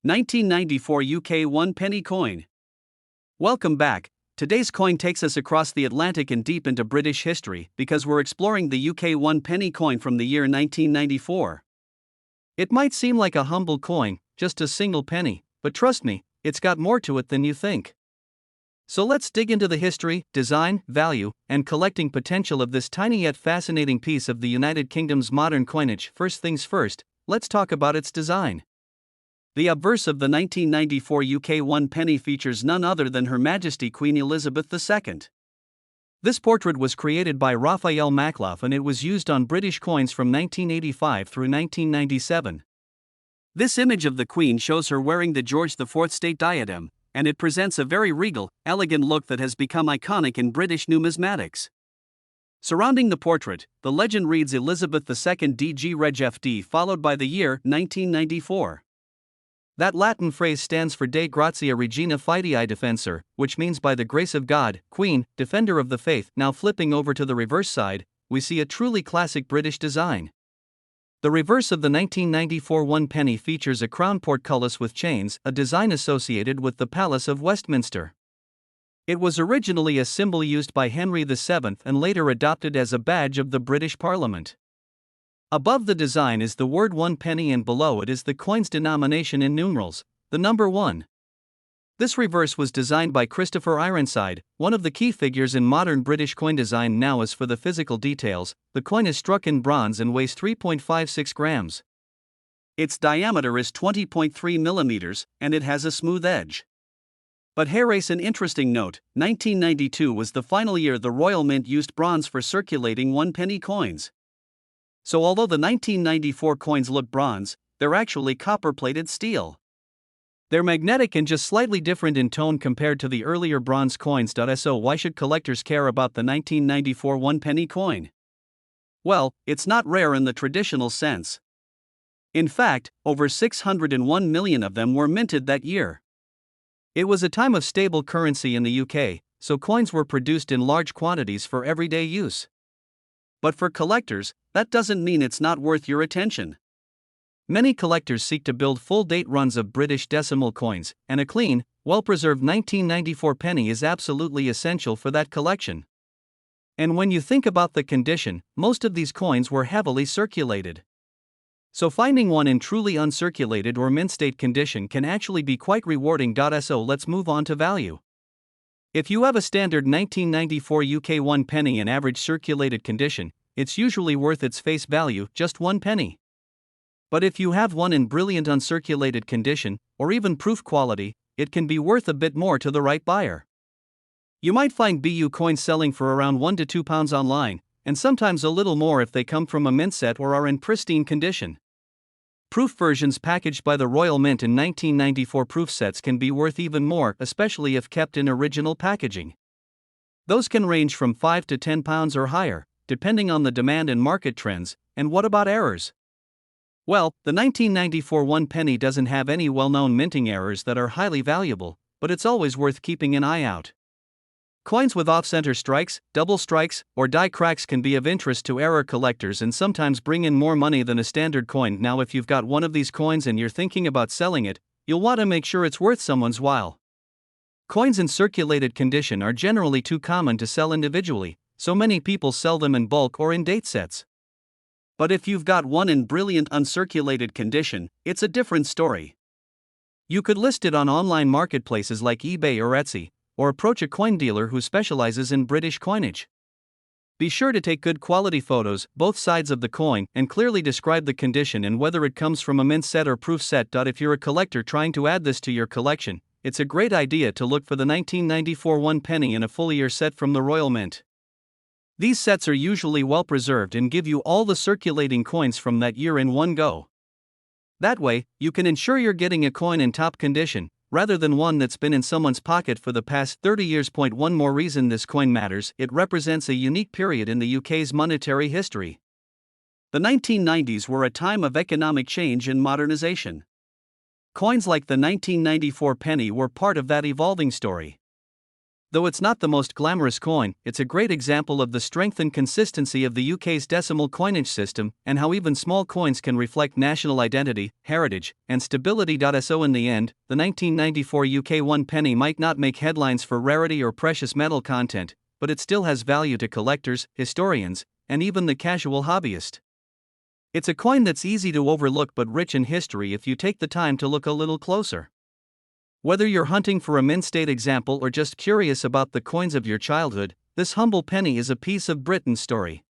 1994 UK 1 penny coin. Welcome back. Today's coin takes us across the Atlantic and deep into British history because we're exploring the UK 1 penny coin from the year 1994. It might seem like a humble coin, just a single penny, but trust me, it's got more to it than you think. So let's dig into the history, design, value, and collecting potential of this tiny yet fascinating piece of the United Kingdom's modern coinage. First things first, let's talk about its design. The obverse of the 1994 UK 1 penny features none other than Her Majesty Queen Elizabeth II. This portrait was created by Raphael Makhlouf and it was used on British coins from 1985 through 1997. This image of the Queen shows her wearing the George IV state diadem, and it presents a very regal, elegant look that has become iconic in British numismatics. Surrounding the portrait, the legend reads Elizabeth II DG Reg FD followed by the year 1994. That Latin phrase stands for De Grazia Regina Fidei Defensor, which means by the grace of God, Queen, Defender of the Faith. Now flipping over to the reverse side, we see a truly classic British design. The reverse of the 1994 1 penny features a crown portcullis with chains, a design associated with the Palace of Westminster. It was originally a symbol used by Henry VII and later adopted as a badge of the British Parliament. Above the design is the word 1 penny and below it is the coin's denomination in numerals, the number 1. This reverse was designed by Christopher Ironside, one of the key figures in modern British coin design. Now as for the physical details, the coin is struck in bronze and weighs 3.56 grams. Its diameter is 20.3 millimeters, and it has a smooth edge. But here's an interesting note, 1992 was the final year the Royal Mint used bronze for circulating 1 penny coins. So although the 1994 coins look bronze, they're actually copper-plated steel. They're magnetic and just slightly different in tone compared to the earlier bronze coins. So why should collectors care about the 1994 1 penny coin? Well, it's not rare in the traditional sense. In fact, over 601 million of them were minted that year. It was a time of stable currency in the UK, so coins were produced in large quantities for everyday use. But for collectors, that doesn't mean it's not worth your attention. Many collectors seek to build full-date runs of British decimal coins, and a clean, well-preserved 1994 penny is absolutely essential for that collection. And when you think about the condition, most of these coins were heavily circulated. So finding one in truly uncirculated or mint-state condition can actually be quite rewarding. So let's move on to value. If you have a standard 1994 UK 1 penny in average circulated condition, it's usually worth its face value, just 1 penny. But if you have one in brilliant uncirculated condition, or even proof quality, it can be worth a bit more to the right buyer. You might find BU coins selling for around £1 to £2 online, and sometimes a little more if they come from a mint set or are in pristine condition. Proof versions packaged by the Royal Mint in 1994 proof sets can be worth even more, especially if kept in original packaging. Those can range from £5 to £10 or higher, depending on the demand and market trends. And what about errors? Well, the 1994 1 penny doesn't have any well-known minting errors that are highly valuable, but it's always worth keeping an eye out. Coins with off-center strikes, double strikes, or die cracks can be of interest to error collectors and sometimes bring in more money than a standard coin. Now if you've got one of these coins and you're thinking about selling it, you'll want to make sure it's worth someone's while. Coins in circulated condition are generally too common to sell individually, so many people sell them in bulk or in date sets. But if you've got one in brilliant uncirculated condition, it's a different story. You could list it on online marketplaces like eBay or Etsy, or approach a coin dealer who specializes in British coinage. Be sure to take good quality photos, both sides of the coin, and clearly describe the condition and whether it comes from a mint set or proof set. If you're a collector trying to add this to your collection, it's a great idea to look for the 1994 1 penny in a full year set from the Royal Mint. These sets are usually well preserved and give you all the circulating coins from that year in one go. That way, you can ensure you're getting a coin in top condition, rather than one that's been in someone's pocket for the past 30 years. One more reason this coin matters: it represents a unique period in the UK's monetary history. The 1990s were a time of economic change and modernization. Coins like the 1994 penny were part of that evolving story. Though it's not the most glamorous coin, it's a great example of the strength and consistency of the UK's decimal coinage system, and how even small coins can reflect national identity, heritage, and stability. So in the end, the 1994 UK 1 penny might not make headlines for rarity or precious metal content, but it still has value to collectors, historians, and even the casual hobbyist. It's a coin that's easy to overlook but rich in history if you take the time to look a little closer. Whether you're hunting for a mint-state example or just curious about the coins of your childhood, this humble penny is a piece of Britain's story.